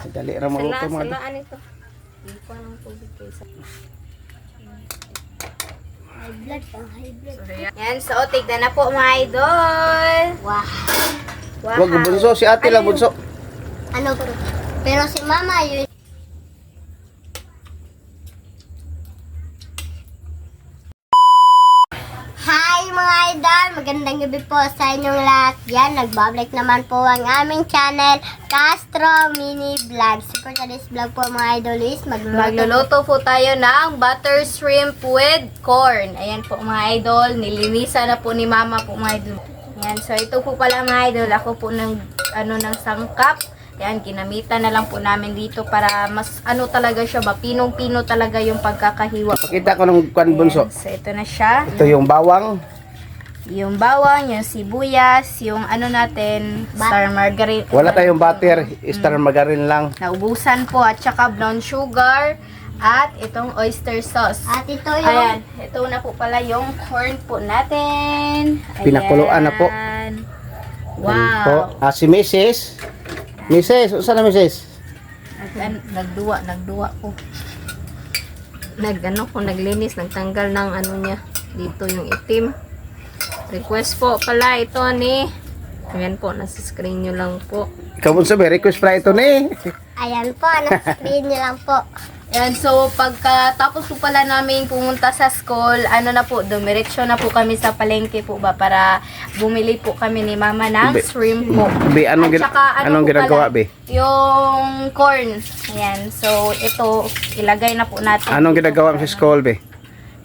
Dali ra mo ito mga idol. Salaan ito. Hindi ko ng tubig kaysa. High blood, pang high blood. Yan, so tignan na po mga idol. Wow. Wag bunso, si ate lang bunso. Ano po? Pero si mama yun. Hi mga idol! Magandang gabi po sa inyong lahat. Yan, nagbabalik naman po ang aming channel, Castro Mini Vlog. So for today's vlog po mga idol is Magluluto po tayo ng butter shrimp with corn. Ayan po mga idol. Nilinisan na po ni mama po mga idol. Ayan, so ito po pala mga idol. Ako po ng sangkap. Ayan, ginamitan na lang po namin dito para mas talaga siya, mapinong-pino talaga yung pagkakahiwa. Pakita ko ng kwan bunso. Ayan, so ito na siya. Ito yung bawang. Yung bawang, yung sibuyas, yung natin, star margarine. Wala tayong butter, star margarine lang. Naubusan po at saka brown sugar at itong oyster sauce. At ito yung Ayan, ito na po pala yung corn po natin. Ayan. Pinakuluan na po. Wow. Po. Si Mrs. Mrs. Saan na Mrs.? Nagduwa po. Naglinis, nagtanggal ng niya. Dito yung itim. Request po pala ito ni. Ayan po, nasa screen nyo lang po. Ikaw bunso, may request pala ito ni. ayan po, nasa screen niyo lang po. Ayan, so pagkatapos po pala namin pumunta sa school, na po, dumiretso na po kami sa palengke po ba para bumili po kami ni mama ng shrimp po. Be, anong, At saka, anong po ginagawa, pala, be? yung corn. Ayan, so ito, ilagay na po natin. Anong ginagawa mo sa school, be?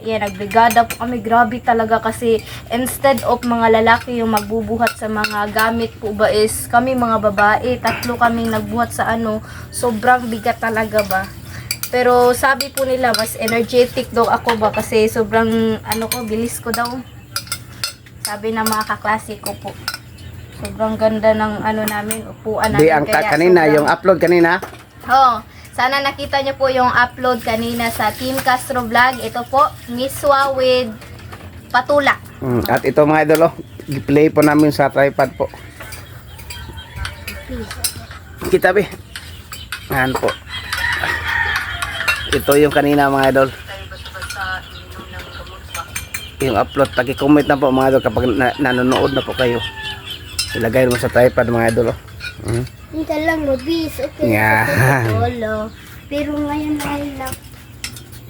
Ayan, nagbrigada po kami. Grabe talaga kasi instead of mga lalaki yung magbubuhat sa mga gamit po ba is kami mga babae, tatlo kaming nagbuhat sa sobrang bigat talaga ba. Pero sabi po nila, mas energetic daw ako ba kasi sobrang, bilis ko daw. Sabi ng mga kaklase ko po. Sobrang ganda ng namin, upuan namin. Di, ang kanina, yung upload kanina. Sana nakita nyo po yung upload kanina sa Team Castro Vlog. Ito po, miswa with patula. At ito mga idol, i-play po namin sa tripod po. Kita, be. Ayan po. Ito yung kanina mga idol. Yung upload, pag-comment na po mga idol kapag nanonood na po kayo. Ilagay mo sa tripod mga idol. Hindi lang mabis. Okay. Yan. Pero ngayon ay lang.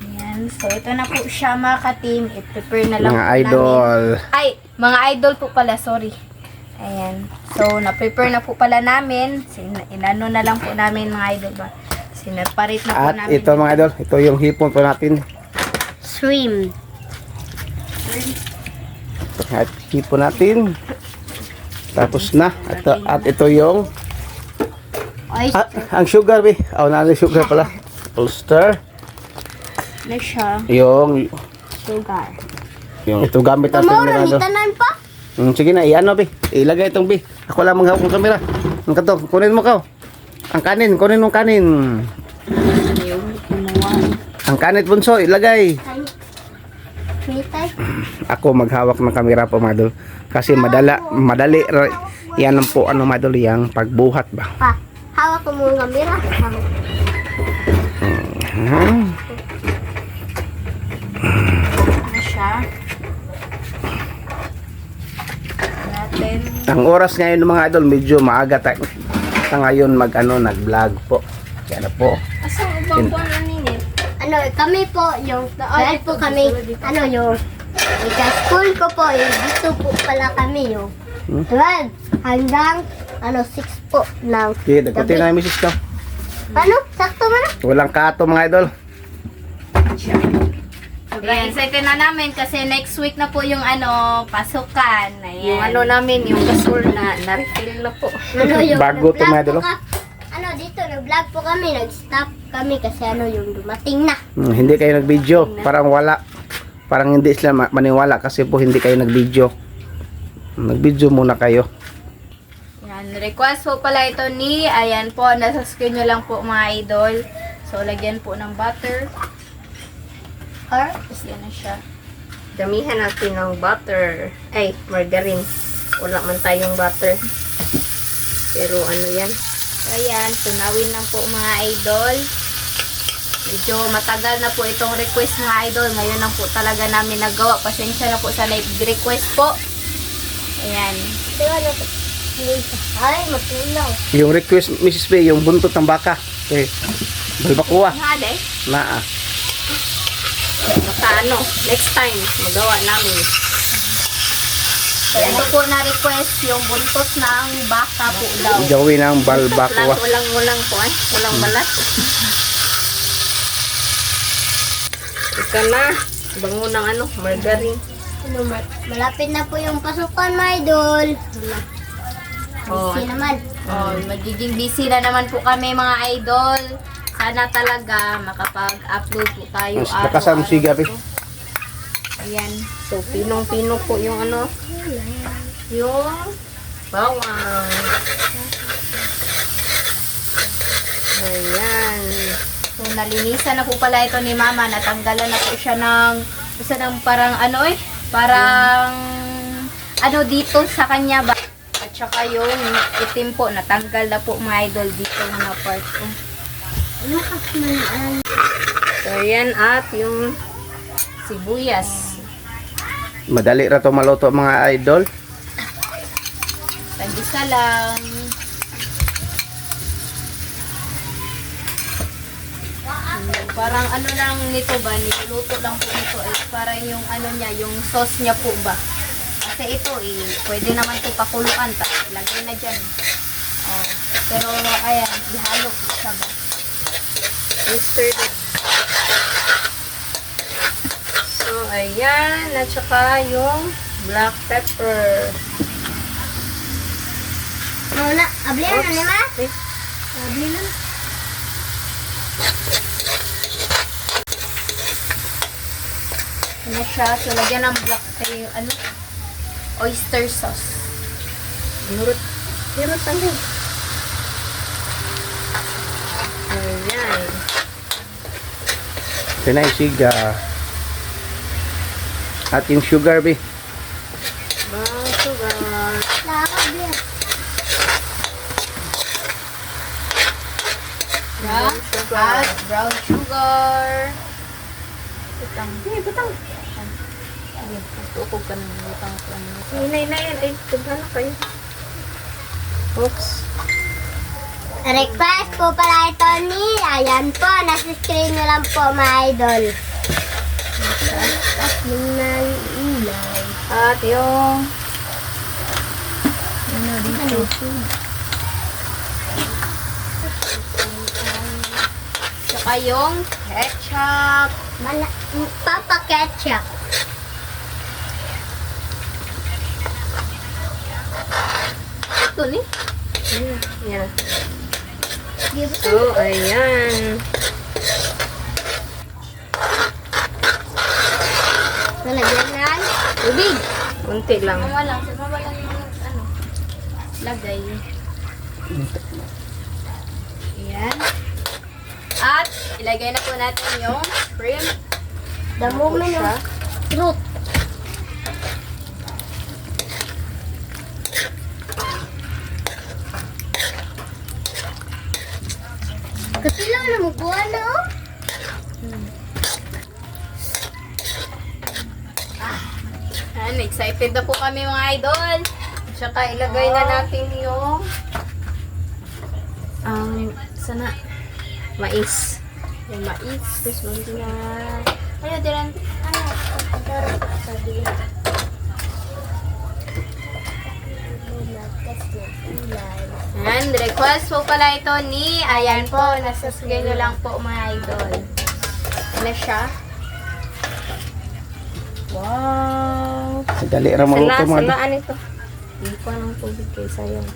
Ayan, so ito na po siya mga ka-team. I-prepare na lang Mga po idol. namin. Ay, mga idol po pala, sorry. Ayan. So, na-prepare na po pala namin. Inano na lang po namin mga idol ba. Sineparate na po At namin. ito mga idol, ito yung hipon po natin. Shrimp. At hipon natin. Tapos na. At ito yung Oyster. ang sugar, be. Nalo sugar pala. Oyster. Na siya. Yung Sugar. ito gamit natin Tomorrow, mga idol. nitanan pa. Sige na, be. Ilagay itong, be. Ako lang maghawak ng kamera. Ang kato, kunin mo ka. Ang kanin, kunin mong kanin. Yung kumuha. Ang kanit bunso, ilagay. Mitay. Ako maghawak ng kamera po mga idol. Kasi madali. Yan ang po, mga idol, yung pagbuhat ba. Pa, hawak ko muna kamera. Na siya. Natin. Ang oras ngayon mga idol, medyo maaga tayo. Ngayon nag-vlog po. Kaya na po. Asang ubang po naninit? Kami po, yung, dahil po kami, yung, school ko po, dito po pala kami, yung, 12 hanggang, 6 po ng Okay, dagutin na yung misis ko. Sakto ba na? Walang kato mga idol. Sobrang excited na namin kasi next week na po yung pasukan. Ayan. Yung namin, yung gasol na-refill na po. Yung Bago to, mga idol. Dito, nag-vlog po kami, nag-stop kami kasi yung dumating na. Hindi kayo nag-video. Parang wala. Parang hindi sila maniwala kasi po hindi kayo nag-video. Nag-video muna kayo. Yan, request po pala ito ni, ayan po, nasa screen nyo lang po mga idol. So, lagyan po ng butter. Tapos yan na siya. Damihan natin ng butter. Ay, margarine. Wala man tayong butter. Pero yan. Ayan, tunawin lang po mga idol. Medyo matagal na po itong request mga idol. Ngayon lang po talaga namin nagawa. Pasensya na po sa request po. Ayan. Ay, matulaw. Yung request, Mrs. B, yung buntot ng baka. Okay. Balbakuwa. Hali. Naa. Basta ano, next time, magawa namin. So, ito po na request yung buntot ng baka po daw. Gawin ng balbakuwa. Walang po eh. Walang balat. Ika na. Bango ng ano, margarine. Malapit na po yung pasukan, mga idol. Oh, Busy naman. oh, magiging busy na naman po kami mga idol. Sana talaga makapag-upload po tayo Mas nakasama si Gabi. Ayan. So, pinong-pino po yung ano, yung bawang. Ayan. So, nalinisan na po pala ito ni Mama. Natanggalan na po siya ng, isa ng parang ano parang ano dito sa kanya ba. At saka yung itim po, natanggal na po mga idol dito na part ko. So, ayan at yung sibuyas. Madali ra to maluto mga idol. Tagisa lang. Parang ano lang nito ba, niluluto lang po nito parang yung ano niya, yung sauce niya po ba. Kasi ito pwede naman ito pakuluan, lagay na dyan. Oh, pero ayan, ihalo po siya ba. Stir it. So, ayan, at saka yung black pepper. Muna, ablihan na ni ma? Eh, Abli na. ano siya? So, lagyan ng black, oyster sauce. Nurut lang din. Ayan. Pinay siga. At yung sugar, B. Brown sugar. Nakakabli. Brown sugar. At brown sugar. Butang. Butang. Tukog ka ng butang. Hinay na yan. Ay, tugala kayo. Oops. Request po pala ito ni, ayan po, nasa screen nyo lang po mga idol. Ng ilay. At yung ano dito? Saka yung ketchup. Papa ketchup. Ito ni. Yan. Give it So, ayan. Nalagyan na. Tubig. Kunti lang. Wala lang yung ano. Lagay. Ayan. At, ilagay na po natin yung shrimp. Damo mo Siya. ng fruit. Katilaw na mo kuha na oh. Ayan, excited na po kami mga idol. Tsaka ilagay na natin yung sana mais. Yung mais. Tapos mag-yan. Ano, diyan? Ayan, request po pala ito ni, ayan po, nasa schedule lang po mga idol. Ano siya? Wow! Madali ra maluto mga idol. Salaan ito. Hindi pa ng tubig kayo sayang.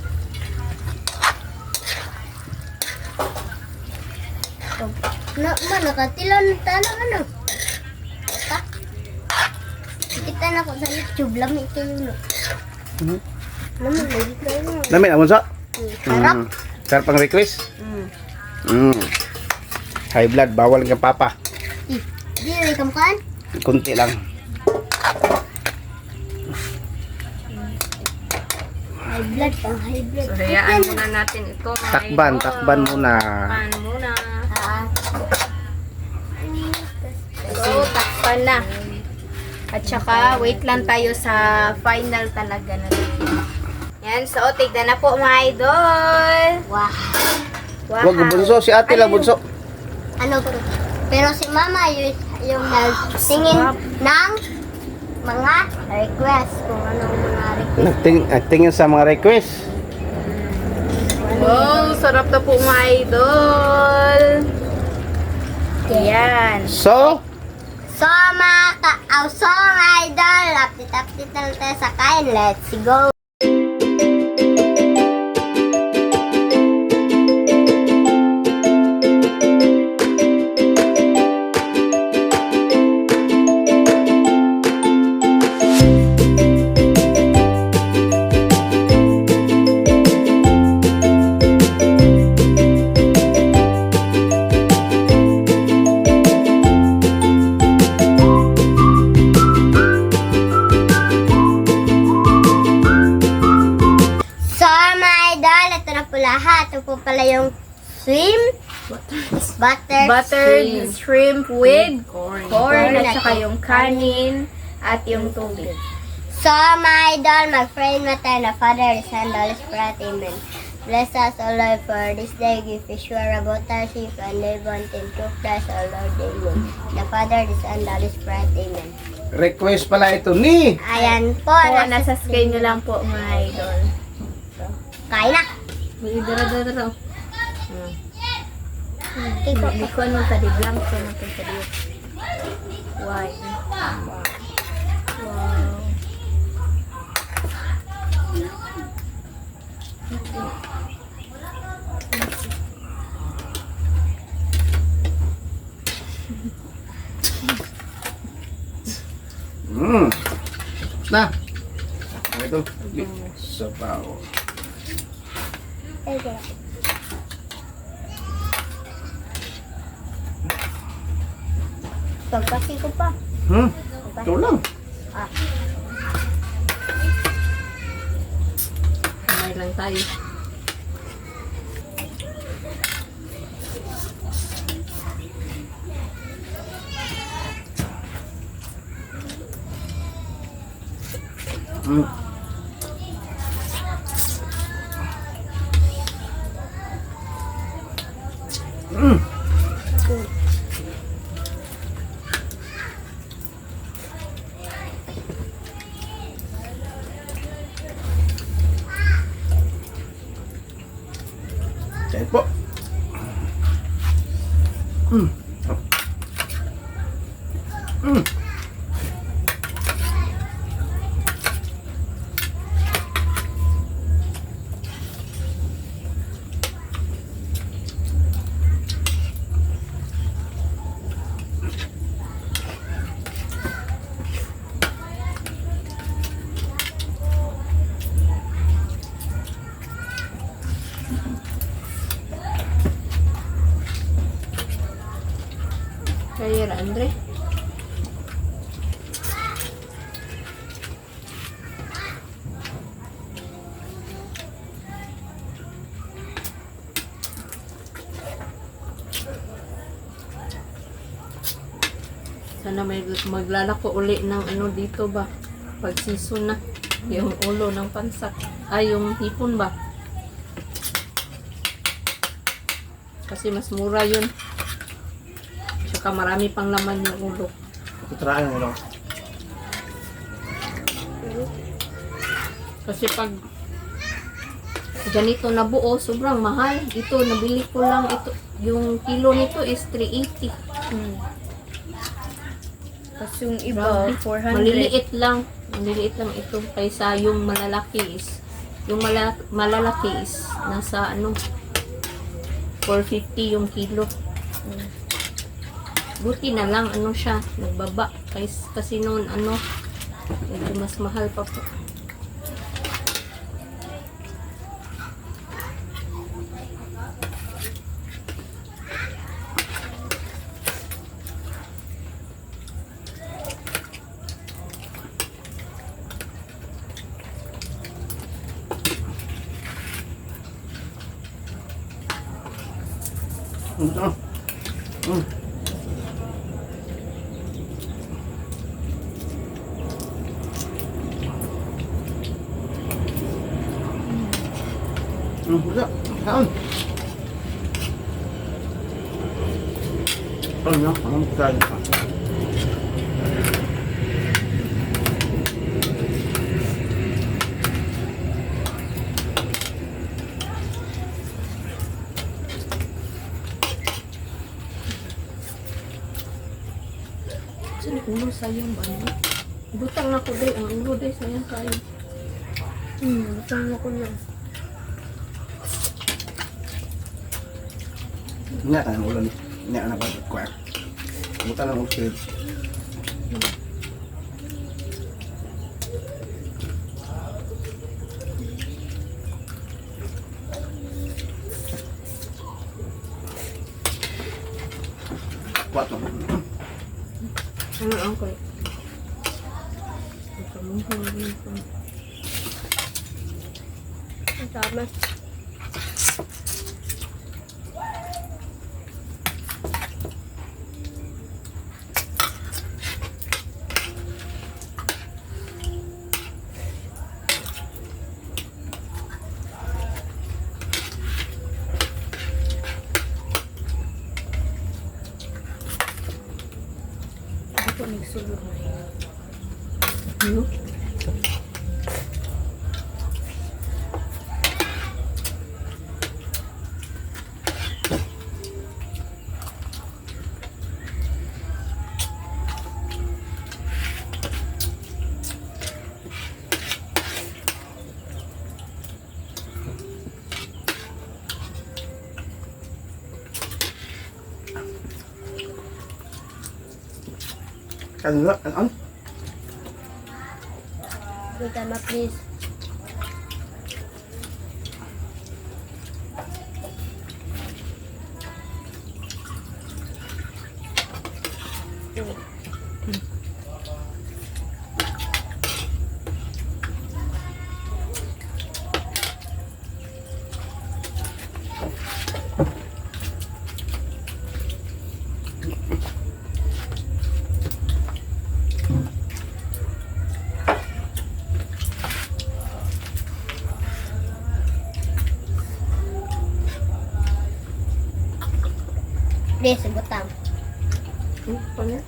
Nakatilaw na talang ano. Ota. Kita na ko sa YouTube. Lami ito yun. Mhm. Lami lagi tayo. Dami na mo sa? Harap. Sarap ang request. Mm. Mm. High blood, bawal ng papa. Di rin kamkan. Kunti lang. High blood, pang high blood. So, hayaan muna natin ito. mga Takban, idol. takban muna. Takban muna. Ah. So, takpan na. At saka, wait lang tayo sa final talaga na dito. Yan, so, tignan na po mga idol. Wow. Wow. Wag bunso, si ate lang bunso. Ano po? Pero si mama yung nagtingin ng mga request. Kung anong mga request. Tingin sa mga request. Wow, sarap na po mga idol. Yan. So, So mga idol, update na tayo sa kain. Let's go! So mga idol, ito na po lahat. Ito po pala yung Buttered shrimp with corn at saka yung kanin at yung tubig. So mga idol, mag-pray na tayo na Father, Son, Holy Spirit, Amen. Bless us, O Lord, for this day. Give us sure about our sins and live until through Christ, O Lord, Amen. The Father, the Son, the Holy Spirit, Amen. request pala ito ni. Ayan po, Po, nasa screen nyo lang po mga idol. kain na. Dara. Kiko. Hindi ko anong tadi blanco na ito tadi. Why? Wow. Na. Ito. Sabaw. Okay. Pagpasi ko pa. Ito lang. Kamay lang tayo. Mm. Mm. Kain po. Mm. Mm. Kaya Andre. Sana may maglalako uli ng ano dito ba? Pag season na. Yung ulo ng pansak. Ay, yung hipon ba? Kasi mas mura yun. Tsaka marami pang laman yung ulo. Kutraan mo lang. Kasi pag ganito na buo, sobrang mahal. Ito, nabili ko lang ito. Yung kilo nito is 380. Tapos yung iba, Grabe. 400. Maliliit lang. Maliliit lang ito. Kaysa yung malalaki is, yung malalaki is nasa ano, 450 yung kilo. Buti na lang ano siya, nagbaba. Kasi noon ano, medyo mas mahal pa po. Wala. Saan? Ano? Anong kain ka? Saan ulo sayang ba niya? Butang ako day. Ang ulo day sayang kayo. Butang ako lang. Nga ka ng ulan. Nga ka na ba? Kwek. Buta lang ang ulan. Kwatro. Ano ang kayo? Kamuha lang ito. Ang tama. Ako nagsulog na yun. Ano? Kanila. Ano? Wait, Ama, please. Please, butang. Pala?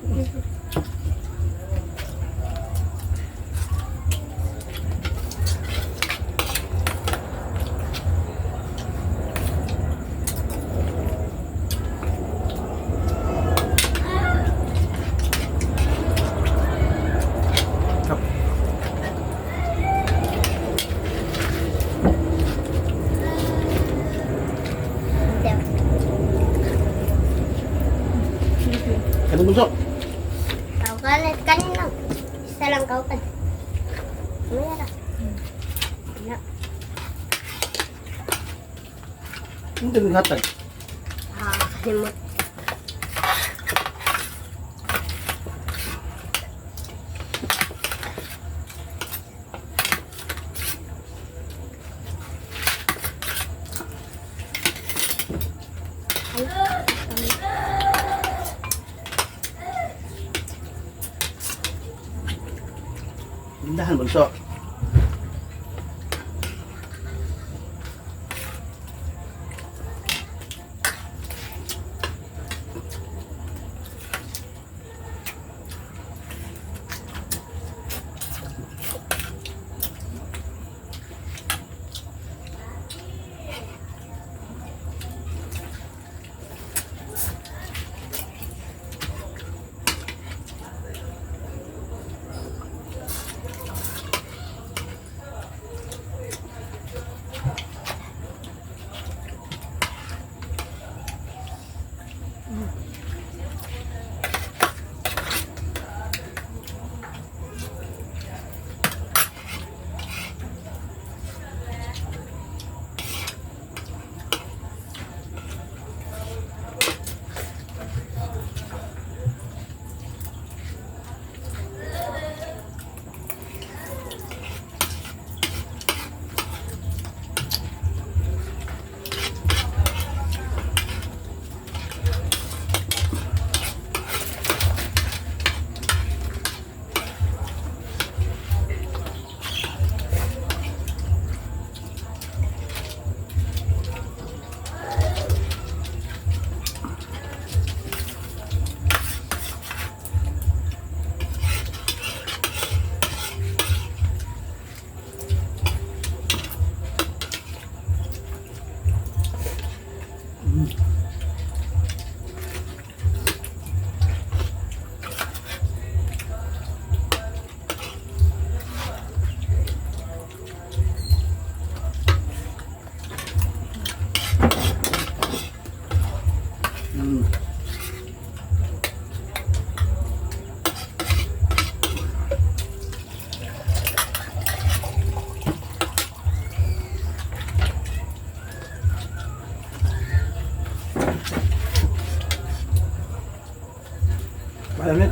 Kanong bunso? Kanin lang. Isa lang kaukan. Mayara. Ya. Hindi rin hatag. Kalimot. Tindahan bunso. Malamit.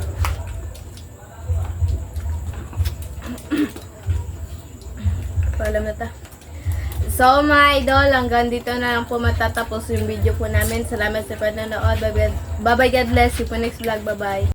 Paalam na ta. So mga idol, hanggang dito na lang po matatapos yung video po namin. Salamat sa panonood. Bye bye, God bless you po next vlog. Bye bye.